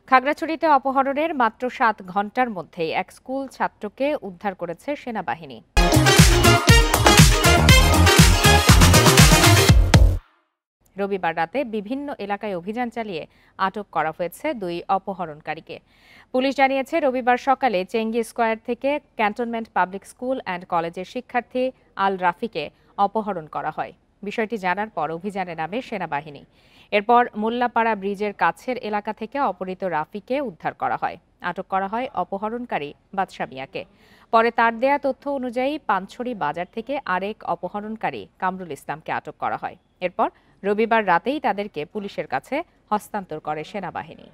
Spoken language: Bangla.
খাগড়াছড়িতে অপহরণের মাত্র ৭ ঘণ্টার মধ্যেই এক স্কুল ছাত্রকে উদ্ধার করেছে সেনাবাহিনী। রবিবার রাতে বিভিন্ন এলাকায় অভিযান চালিয়ে আটক করা হয়েছে ২ অপহরণকারীকে। পুলিশ জানিয়েছে, রবিবার সকালে চেঙ্গি স্কয়ার থেকে ক্যান্টনমেন্ট পাবলিক স্কুল অ্যান্ড কলেজের শিক্ষার্থী আল রাফিকে অপহরণ করা হয়। বিষয়টি জানার পর অভিযানে নামে সেনাবাহিনী। এরপর মোল্লাপাড়া ব্রিজের কাছের এলাকা থেকে অপহৃত রাফিকে উদ্ধার করা হয়। আটক করা হয় অপহরণকারী বাদশা মিয়াকে। পরে তার দেয়া তথ্য অনুযায়ী পানছড়ি বাজার থেকে আরেক অপহরণকারী কামরুল ইসলামকে আটক করা হয়। এরপর রবিবার রাতেই তাদেরকে পুলিশের কাছে হস্তান্তর করে সেনাবাহিনী।